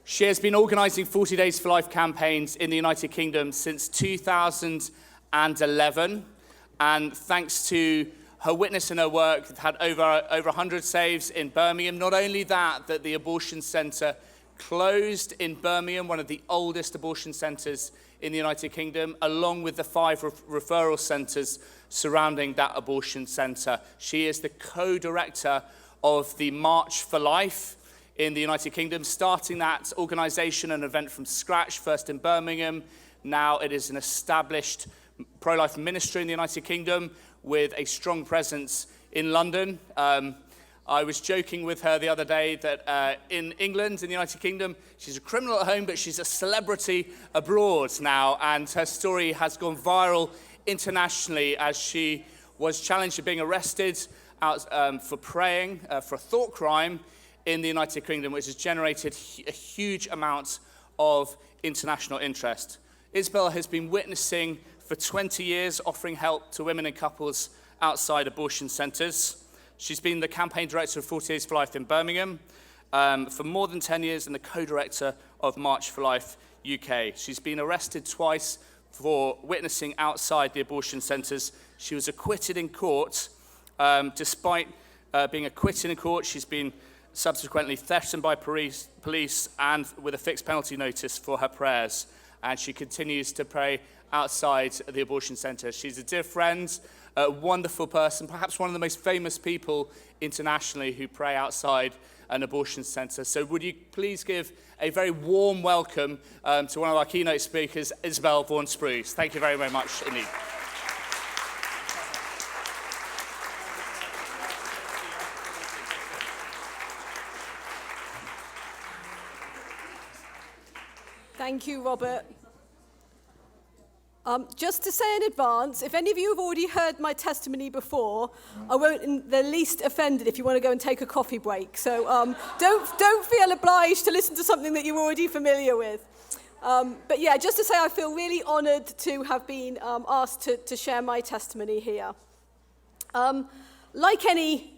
She has been organising 40 Days for Life campaigns in the United Kingdom since 2011, and thanks to her witness and her work, we've had over 100 saves in Birmingham. Not only that the abortion centre closed in Birmingham, one of the oldest abortion centres in the United Kingdom, along with the 5 referral centres surrounding that abortion centre. She is the co-director of the March for Life in the United Kingdom, starting that organisation and event from scratch, first in Birmingham. Now it is an established pro-life ministry in the United Kingdom with a strong presence in London. I was joking with her the other day that in England, in the United Kingdom, she's a criminal at home, but she's a celebrity abroad now, and her story has gone viral internationally as she was challenged for being arrested for praying for a thought crime in the United Kingdom, which has generated a huge amount of international interest. Isabel has been witnessing for 20 years, offering help to women and couples outside abortion centres. She's been the campaign director of 40 Days for Life in Birmingham for more than 10 years and the co-director of March for Life UK. She's been arrested twice for witnessing outside the abortion centres. She was acquitted in court. Despite being acquitted in court, she's been subsequently threatened by police and with a fixed penalty notice for her prayers. And she continues to pray outside the abortion centre. She's a dear friend, a wonderful person, perhaps one of the most famous people internationally who pray outside an abortion centre. So would you please give a very warm welcome to one of our keynote speakers, Isabel Vaughan-Spruce. Thank you very, very much indeed. Thank you, Robert. Just to say in advance, if any of you have already heard my testimony before, I won't in the least offended if you want to go and take a coffee break. So don't feel obliged to listen to something that you're already familiar with. But yeah, just to say I feel really honoured to have been asked to share my testimony here. Like any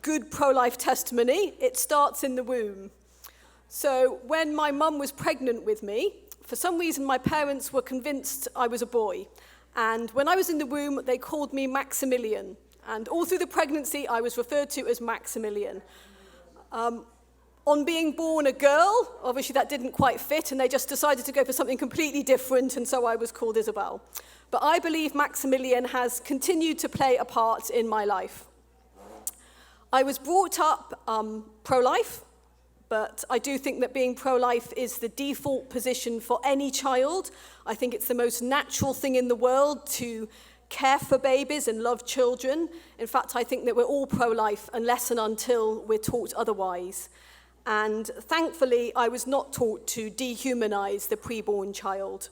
good pro-life testimony, it starts in the womb. So when my mum was pregnant with me, for some reason my parents were convinced I was a boy. And when I was in the womb, they called me Maximilian. And all through the pregnancy, I was referred to as Maximilian. On being born a girl, obviously that didn't quite fit, and they just decided to go for something completely different, and so I was called Isabel. But I believe Maximilian has continued to play a part in my life. I was brought up pro-life, but I do think that being pro-life is the default position for any child. I think it's the most natural thing in the world to care for babies and love children. In fact, I think that we're all pro-life unless and until we're taught otherwise. And thankfully, I was not taught to dehumanize the preborn child.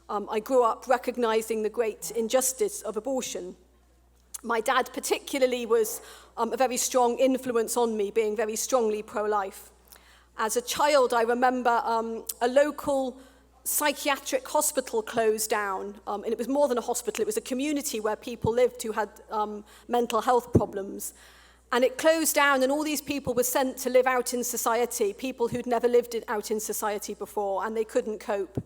I grew up recognizing the great injustice of abortion. My dad particularly was a very strong influence on me, being very strongly pro-life. As a child, I remember a local psychiatric hospital closed down, and it was more than a hospital, it was a community where people lived who had mental health problems. And it closed down, and all these people were sent to live out in society, people who'd never lived out in society before, and they couldn't cope.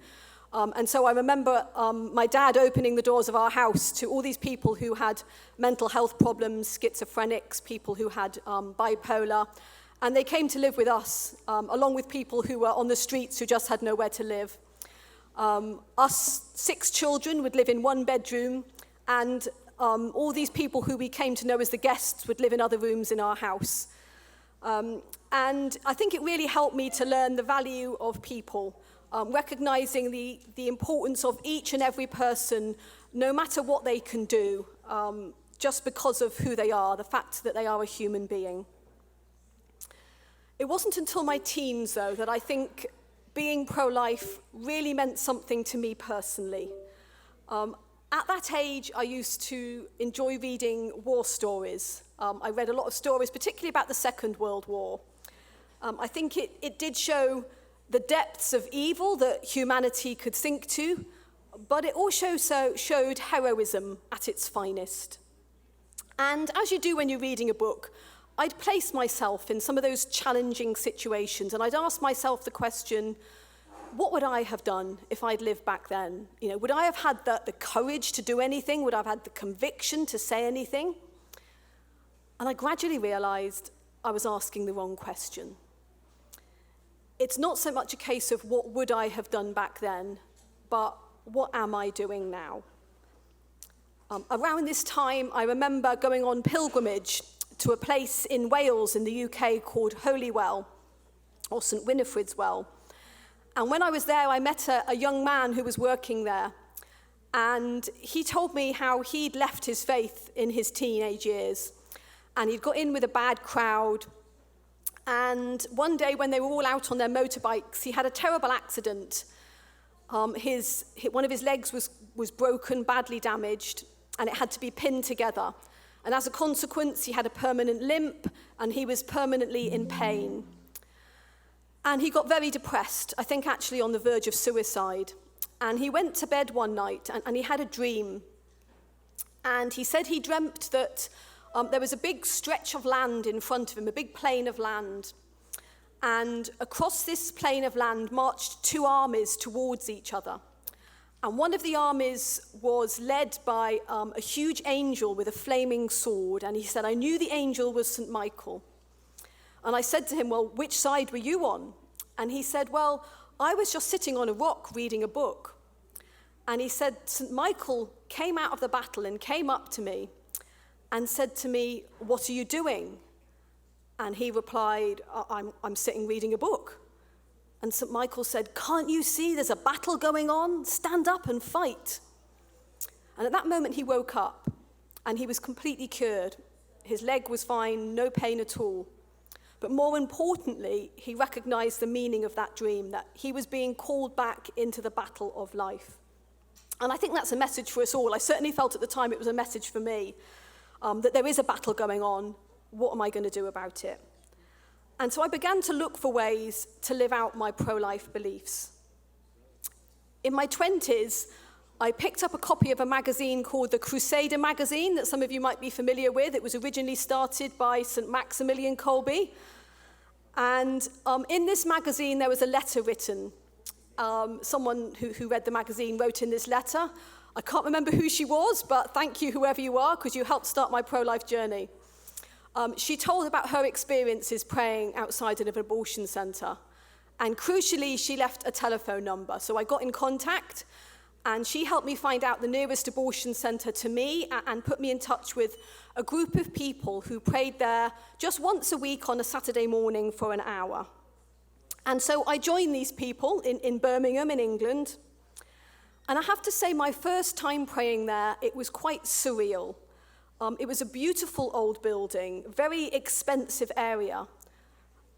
And so I remember my dad opening the doors of our house to all these people who had mental health problems, schizophrenics, people who had bipolar. And they came to live with us, along with people who were on the streets who just had nowhere to live. Us 6 children would live in 1 bedroom, and all these people who we came to know as the guests would live in other rooms in our house. And I think it really helped me to learn the value of people, recognizing the importance of each and every person, no matter what they can do, just because of who they are, the fact that they are a human being. It wasn't until my teens, though, that I think being pro-life really meant something to me personally. At that age, I used to enjoy reading war stories. I read a lot of stories, particularly about the Second World War. I think it did show the depths of evil that humanity could sink to, but it also showed heroism at its finest. And as you do when you're reading a book, I'd place myself in some of those challenging situations, and I'd ask myself the question, what would I have done if I'd lived back then? You know, would I have had the courage to do anything? Would I have had the conviction to say anything? And I gradually realized I was asking the wrong question. It's not so much a case of what would I have done back then, but what am I doing now? Around this time, I remember going on pilgrimage to a place in Wales in the UK called Holywell, or St Winifred's Well. And when I was there, I met a young man who was working there. And he told me how he'd left his faith in his teenage years. And he'd got in with a bad crowd. And one day when they were all out on their motorbikes, he had a terrible accident. One of his legs was broken, badly damaged, and it had to be pinned together. And as a consequence, he had a permanent limp, and he was permanently in pain. And he got very depressed, I think actually on the verge of suicide. And he went to bed one night, and he had a dream. And he said he dreamt that there was a big stretch of land in front of him, a big plain of land. And across this plain of land marched two armies towards each other. And one of the armies was led by a huge angel with a flaming sword. And he said, I knew the angel was St. Michael. And I said to him, well, which side were you on? And he said, well, I was just sitting on a rock reading a book. And he said, St. Michael came out of the battle and came up to me and said to me, what are you doing? And he replied, I'm sitting reading a book. And St. Michael said, can't you see there's a battle going on? Stand up and fight. And at that moment he woke up and he was completely cured. His leg was fine, no pain at all. But more importantly, he recognized the meaning of that dream, that he was being called back into the battle of life. And I think that's a message for us all. I certainly felt at the time it was a message for me, that there is a battle going on. What am I going to do about it? And so I began to look for ways to live out my pro-life beliefs. In my 20s, I picked up a copy of a magazine called the Crusader magazine that some of you might be familiar with. It was originally started by St. Maximilian Kolbe. And in this magazine, there was a letter written. Someone who read the magazine wrote in this letter. I can't remember who she was, but thank you, whoever you are, because you helped start my pro-life journey. She told about her experiences praying outside of an abortion center. And crucially, she left a telephone number. So I got in contact, and she helped me find out the nearest abortion center to me and put me in touch with a group of people who prayed there just once a week on a Saturday morning for an hour. And so I joined these people in Birmingham, in England. And I have to say, my first time praying there, it was quite surreal. It was a beautiful old building, very expensive area.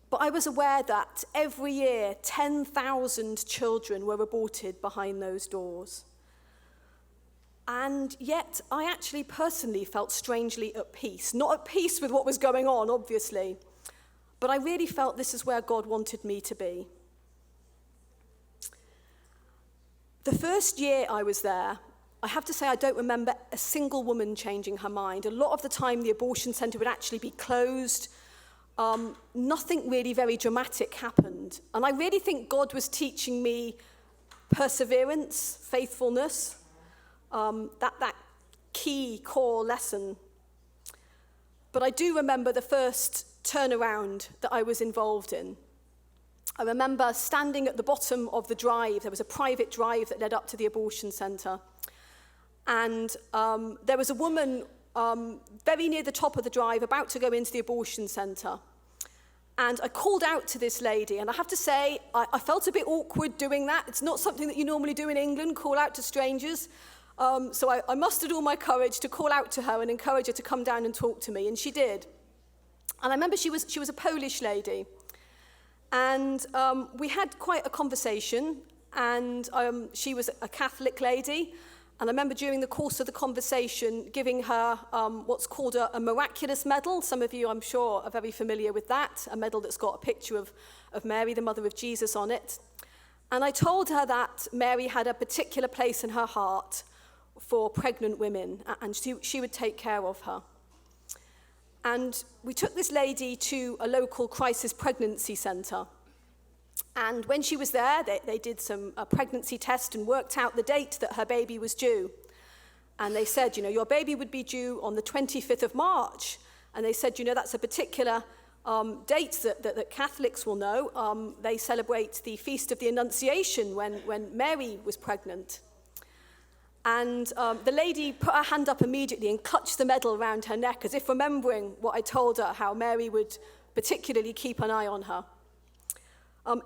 But I was aware that every year, 10,000 children were aborted behind those doors. And yet, I actually personally felt strangely at peace. Not at peace with what was going on, obviously, but I really felt this is where God wanted me to be. The first year I was there, I have to say I don't remember a single woman changing her mind. A lot of the time, the abortion center would actually be closed. Nothing really very dramatic happened. And I really think God was teaching me perseverance, faithfulness, that key core lesson. But I do remember the first turnaround that I was involved in. I remember standing at the bottom of the drive. There was a private drive that led up to the abortion center. And there was a woman very near the top of the drive about to go into the abortion center. And I called out to this lady, and I have to say, I felt a bit awkward doing that. It's not something that you normally do in England, call out to strangers. So I mustered all my courage to call out to her and encourage her to come down and talk to me, and she did. And I remember she was a Polish lady. And we had quite a conversation, and she was a Catholic lady. And I remember during the course of the conversation giving her what's called a miraculous medal. Some of you, I'm sure, are very familiar with that, a medal that's got a picture of Mary, the mother of Jesus, on it. And I told her that Mary had a particular place in her heart for pregnant women, and she would take care of her. And we took this lady to a local crisis pregnancy centre. And when she was there, they did a pregnancy test and worked out the date that her baby was due. And they said, your baby would be due on the 25th of March. And they said, that's a particular date that Catholics will know. They celebrate the Feast of the Annunciation when Mary was pregnant. And the lady put her hand up immediately and clutched the medal around her neck, as if remembering what I told her, how Mary would particularly keep an eye on her.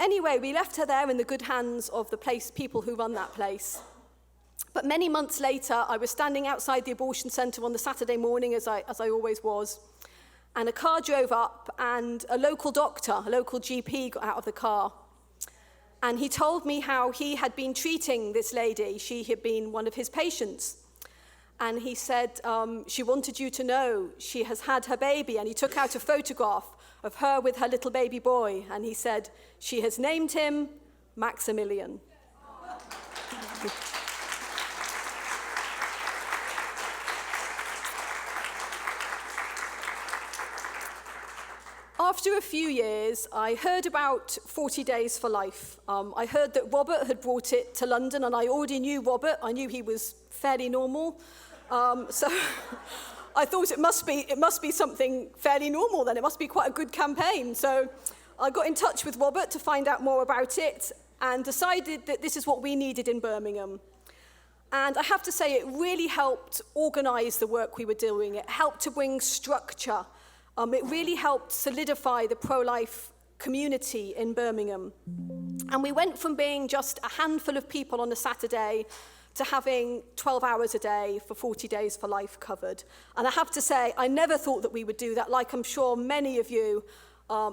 Anyway, we left her there in the good hands of the people who run that place. But many months later, I was standing outside the abortion centre on the Saturday morning, as I always was, and a car drove up, and a local doctor, a local GP, got out of the car. And he told me how he had been treating this lady. She had been one of his patients. And he said, she wanted you to know she has had her baby. And he took out a photograph of her with her little baby boy. And he said, she has named him Maximilian. After a few years, I heard about 40 Days for Life. I heard that Robert had brought it to London, and I already knew Robert. I knew he was fairly normal. So I thought it must be something fairly normal then. It must be quite a good campaign. So I got in touch with Robert to find out more about it and decided that this is what we needed in Birmingham. And I have to say, it really helped organise the work we were doing. It helped to bring structure. It really helped solidify the pro-life community in Birmingham. And we went from being just a handful of people on a Saturday to having 12 hours a day for 40 Days for Life covered. And I have to say, I never thought that we would do that, like I'm sure many of you.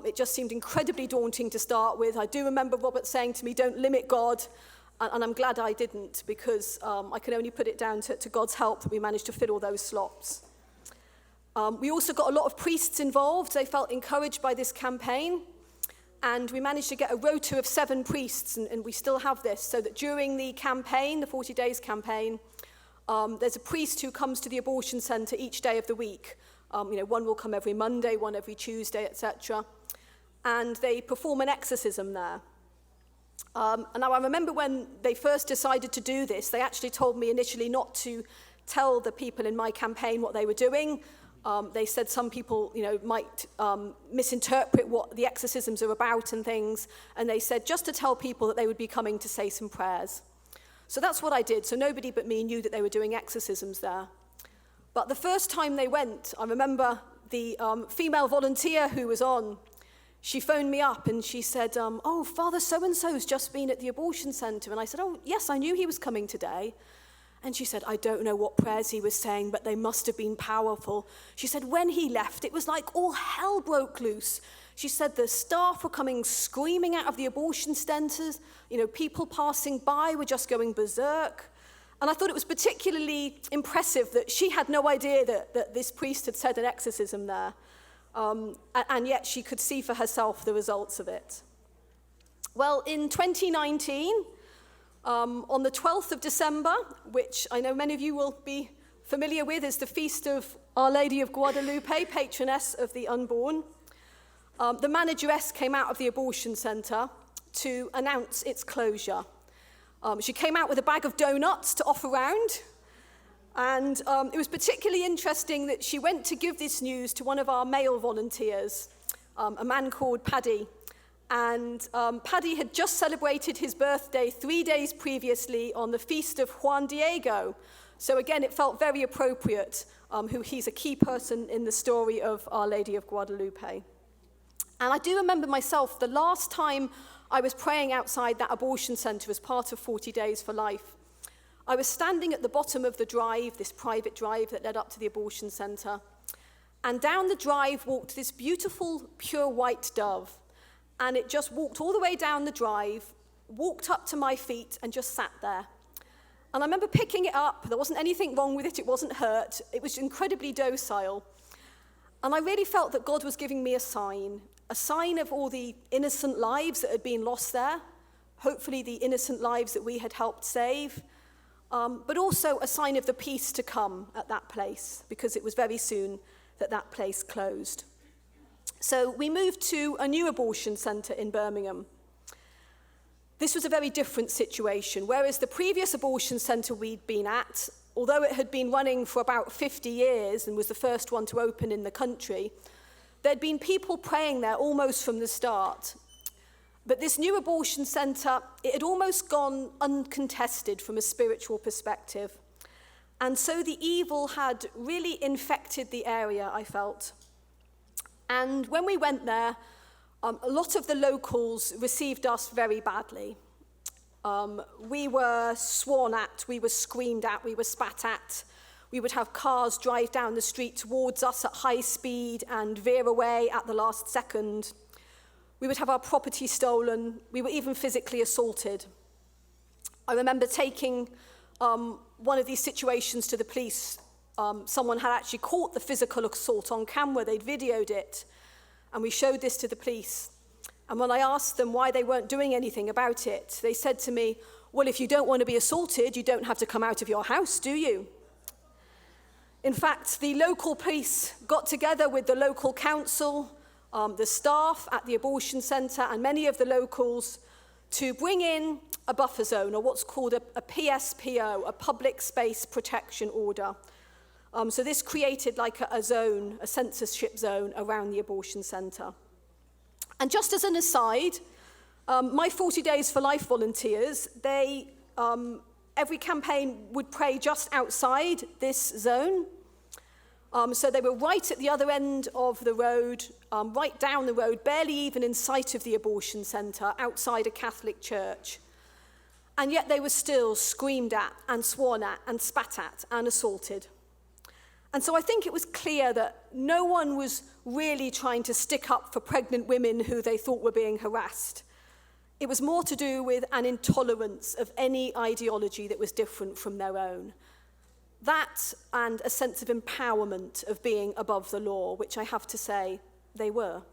It just seemed incredibly daunting to start with. I do remember Robert saying to me, don't limit God. And I'm glad I didn't, because I can only put it down to God's help that we managed to fill all those slots. We also got a lot of priests involved. They felt encouraged by this campaign. And we managed to get a rota of 7 priests, and we still have this, so that during the campaign, the 40 Days campaign, there's a priest who comes to the abortion centre each day of the week. One will come every Monday, one every Tuesday, etc. And they perform an exorcism there. And now I remember when they first decided to do this, they actually told me initially not to tell the people in my campaign what they were doing. They said some people, might misinterpret what the exorcisms are about and things. And they said just to tell people that they would be coming to say some prayers. So that's what I did. So nobody but me knew that they were doing exorcisms there. But the first time they went, I remember the female volunteer who was on, she phoned me up and she said, oh, Father so-and-so's just been at the abortion centre. And I said, oh, yes, I knew he was coming today. And she said, I don't know what prayers he was saying, but they must have been powerful. She said, when he left, it was like all hell broke loose. She said the staff were coming screaming out of the abortion centres. People passing by were just going berserk. And I thought it was particularly impressive that she had no idea that this priest had said an exorcism there. And yet she could see for herself the results of it. Well, in 2019, on the 12th of December, which I know many of you will be familiar with, is the feast of Our Lady of Guadalupe, patroness of the unborn. The manageress came out of the abortion centre to announce its closure. She came out with a bag of donuts to offer round. And it was particularly interesting that she went to give this news to one of our male volunteers, a man called Paddy. And Paddy had just celebrated his birthday 3 days previously on the feast of Juan Diego. So again, it felt very appropriate, he's a key person in the story of Our Lady of Guadalupe. And I do remember myself, the last time I was praying outside that abortion centre as part of 40 Days for Life, I was standing at the bottom of the drive, this private drive that led up to the abortion centre. And down the drive walked this beautiful, pure white dove. And it just walked all the way down the drive, walked up to my feet, and just sat there. And I remember picking it up. There wasn't anything wrong with it. It wasn't hurt. It was incredibly docile. And I really felt that God was giving me a sign of all the innocent lives that had been lost there, hopefully the innocent lives that we had helped save, but also a sign of the peace to come at that place, because it was very soon that place closed. So we moved to a new abortion centre in Birmingham. This was a very different situation. Whereas the previous abortion centre we'd been at, although it had been running for about 50 years and was the first one to open in the country, there'd been people praying there almost from the start. But this new abortion centre, it had almost gone uncontested from a spiritual perspective. And so the evil had really infected the area, I felt. And when we went there, a lot of the locals received us very badly. We were sworn at, we were screamed at, we were spat at. We would have cars drive down the street towards us at high speed and veer away at the last second. We would have our property stolen. We were even physically assaulted. I remember taking one of these situations to the police. Someone had actually caught the physical assault on camera. They'd videoed it. And we showed this to the police. And when I asked them why they weren't doing anything about it, they said to me, well, if you don't want to be assaulted, you don't have to come out of your house, do you? In fact, the local police got together with the local council, the staff at the abortion centre, and many of the locals to bring in a buffer zone, or what's called a PSPO, a public space protection order. So this created like a zone, a censorship zone around the abortion centre. And just as an aside, my 40 Days for Life volunteers, they, every campaign would pray just outside this zone. So they were right at the other end of the road, right down the road, barely even in sight of the abortion centre, outside a Catholic church. And yet they were still screamed at and sworn at and spat at and assaulted. And so I think it was clear that no one was really trying to stick up for pregnant women who they thought were being harassed. It was more to do with an intolerance of any ideology that was different from their own. That and a sense of empowerment of being above the law, which I have to say they were.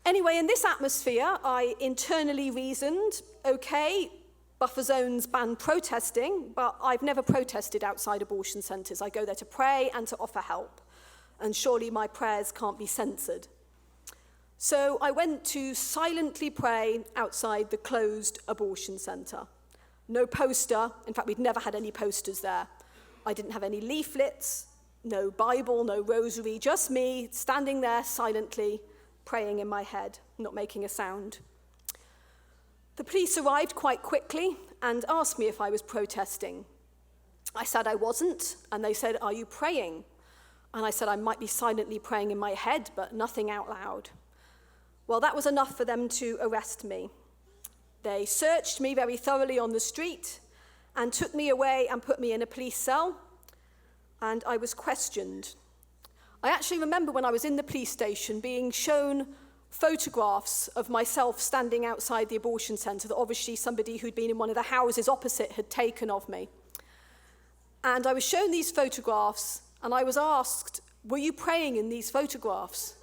Anyway, in this atmosphere, I internally reasoned, okay, buffer zones ban protesting, but I've never protested outside abortion centres. I go there to pray and to offer help, and surely my prayers can't be censored. So I went to silently pray outside the closed abortion centre. No poster, in fact, we'd never had any posters there. I didn't have any leaflets, no Bible, no rosary, just me standing there silently, praying in my head, not making a sound. The police arrived quite quickly and asked me if I was protesting. I said I wasn't, and they said, "Are you praying?" And I said I might be silently praying in my head, but nothing out loud. Well, that was enough for them to arrest me. They searched me very thoroughly on the street and took me away and put me in a police cell, and I was questioned. I actually remember when I was in the police station being shown photographs of myself standing outside the abortion centre that obviously somebody who'd been in one of the houses opposite had taken of me. And I was shown these photographs, and I was asked, "Were you praying in these photographs?"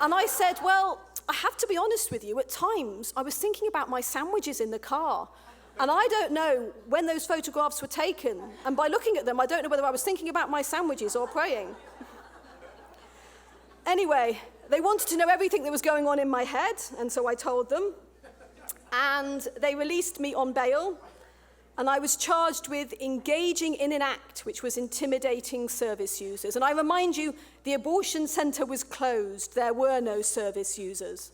And I said, well, I have to be honest with you, at times I was thinking about my sandwiches in the car. And I don't know when those photographs were taken. And by looking at them, I don't know whether I was thinking about my sandwiches or praying. Anyway, they wanted to know everything that was going on in my head, and so I told them. And they released me on bail, and I was charged with engaging in an act which was intimidating service users. And I remind you, the abortion centre was closed. There were no service users.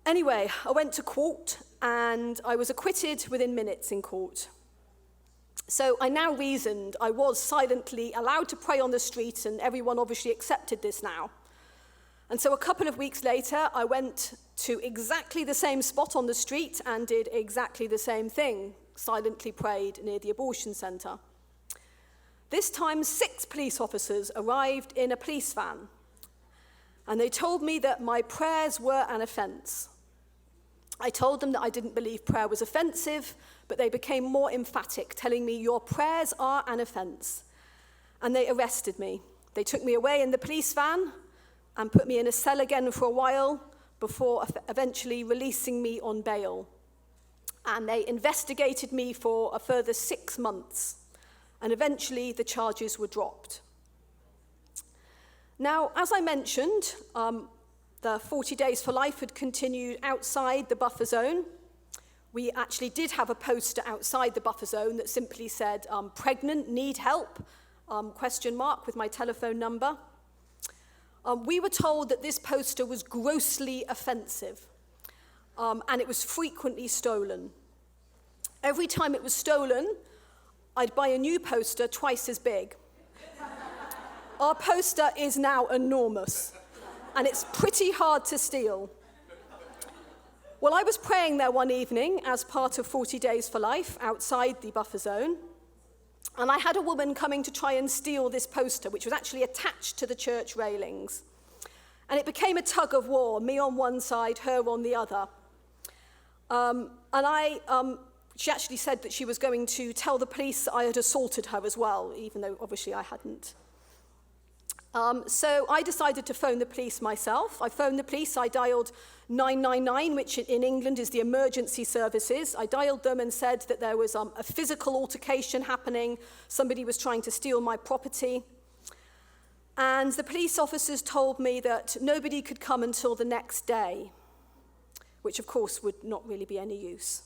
Anyway, I went to court, and I was acquitted within minutes in court. So I now reasoned I was silently allowed to pray on the street, and everyone obviously accepted this now. And so a couple of weeks later, I went to exactly the same spot on the street and did exactly the same thing, silently prayed near the abortion centre. This time, 6 police officers arrived in a police van, and they told me that my prayers were an offence. I told them that I didn't believe prayer was offensive, but they became more emphatic, telling me, "Your prayers are an offence." And they arrested me. They took me away in the police van and put me in a cell again for a while before eventually releasing me on bail. And they investigated me for a further 6 months. and eventually the charges were dropped. Now, as I mentioned, the 40 Days for Life had continued outside the buffer zone. We actually did have a poster outside the buffer zone that simply said, pregnant, need help, ? With my telephone number. We were told that this poster was grossly offensive, and it was frequently stolen. Every time it was stolen, I'd buy a new poster twice as big. Our poster is now enormous, and it's pretty hard to steal. Well, I was praying there one evening as part of 40 Days for Life outside the buffer zone, and I had a woman coming to try and steal this poster, which was actually attached to the church railings. And it became a tug of war, me on one side, her on the other. She actually said that she was going to tell the police that I had assaulted her as well, even though obviously I hadn't. So I decided to phone the police myself. I phoned the police, I dialed 999, which in England is the emergency services. I dialed them and said that there was a physical altercation happening. Somebody was trying to steal my property. And the police officers told me that nobody could come until the next day, which of course would not really be any use.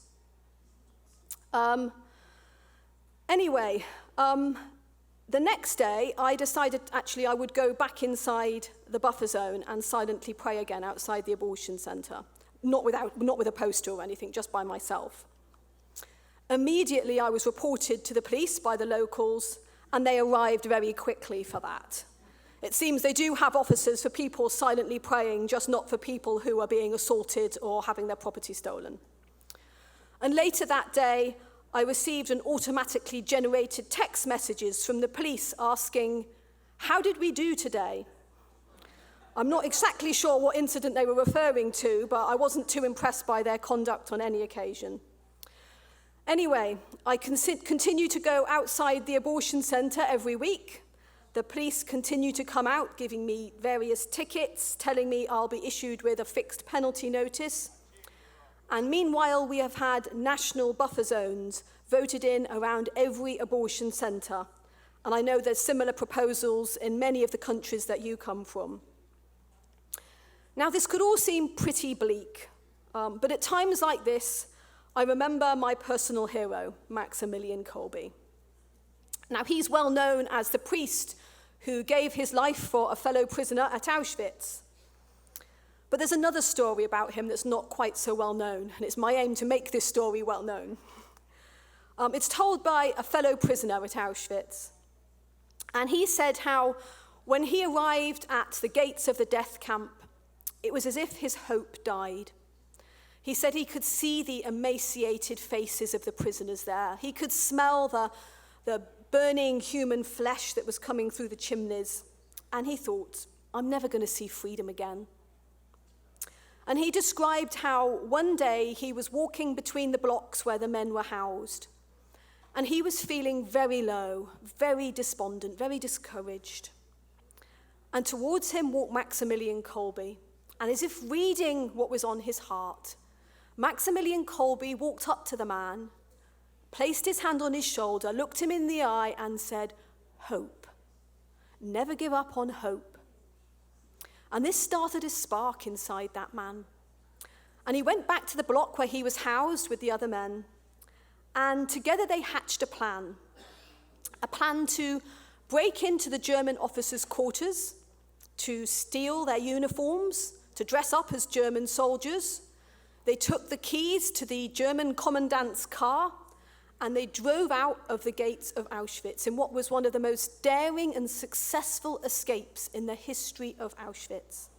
The next day, I decided actually I would go back inside the buffer zone and silently pray again outside the abortion centre, not with a poster or anything, just by myself. Immediately, I was reported to the police by the locals, and they arrived very quickly for that. It seems they do have officers for people silently praying, just not for people who are being assaulted or having their property stolen. And later that day, I received an automatically generated text messages from the police asking, "How did we do today?" I'm not exactly sure what incident they were referring to, but I wasn't too impressed by their conduct on any occasion. Anyway, I continue to go outside the abortion centre every week. The police continue to come out, giving me various tickets, telling me I'll be issued with a fixed penalty notice. And meanwhile, we have had national buffer zones voted in around every abortion centre. And I know there's similar proposals in many of the countries that you come from. Now, this could all seem pretty bleak, but at times like this, I remember my personal hero, Maximilian Kolbe. Now, he's well known as the priest who gave his life for a fellow prisoner at Auschwitz. But there's another story about him that's not quite so well known, and it's my aim to make this story well known. It's told by a fellow prisoner at Auschwitz. And he said how when he arrived at the gates of the death camp, it was as if his hope died. He said he could see the emaciated faces of the prisoners there. He could smell the burning human flesh that was coming through the chimneys. And he thought, I'm never going to see freedom again. And he described how one day he was walking between the blocks where the men were housed. And he was feeling very low, very despondent, very discouraged. And towards him walked Maximilian Kolbe. And as if reading what was on his heart, Maximilian Kolbe walked up to the man, placed his hand on his shoulder, looked him in the eye and said, "Hope. Never give up on hope." And this started a spark inside that man. And he went back to the block where he was housed with the other men. And together they hatched a plan to break into the German officers' quarters, to steal their uniforms, to dress up as German soldiers. They took the keys to the German commandant's car, and they drove out of the gates of Auschwitz in what was one of the most daring and successful escapes in the history of Auschwitz.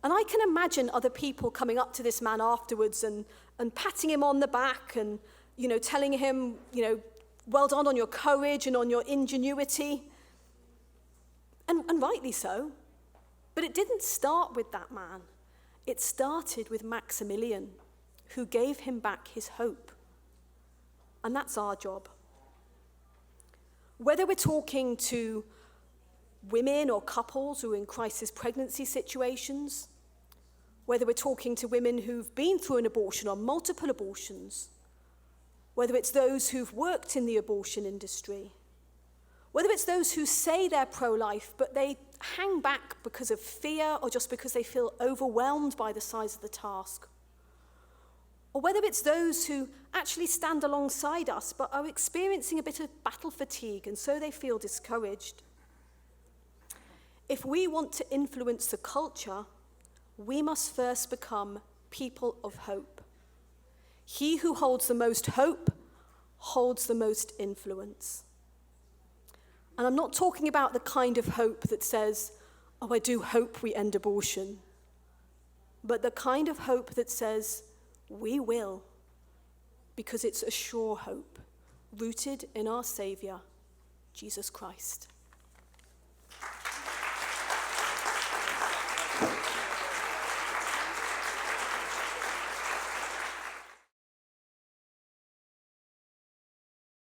And I can imagine other people coming up to this man afterwards and patting him on the back and, telling him, well done on your courage and on your ingenuity. And rightly so. But it didn't start with that man. It started with Maximilian, who gave him back his hope. And that's our job. Whether we're talking to women or couples who are in crisis pregnancy situations, whether we're talking to women who've been through an abortion or multiple abortions, whether it's those who've worked in the abortion industry, whether it's those who say they're pro-life, but they hang back because of fear or just because they feel overwhelmed by the size of the task, or whether it's those who actually stand alongside us but are experiencing a bit of battle fatigue and so they feel discouraged. If we want to influence the culture, we must first become people of hope. He who holds the most hope holds the most influence. And I'm not talking about the kind of hope that says, oh, I do hope we end abortion, but the kind of hope that says, we will, because it's a sure hope, rooted in our Saviour, Jesus Christ.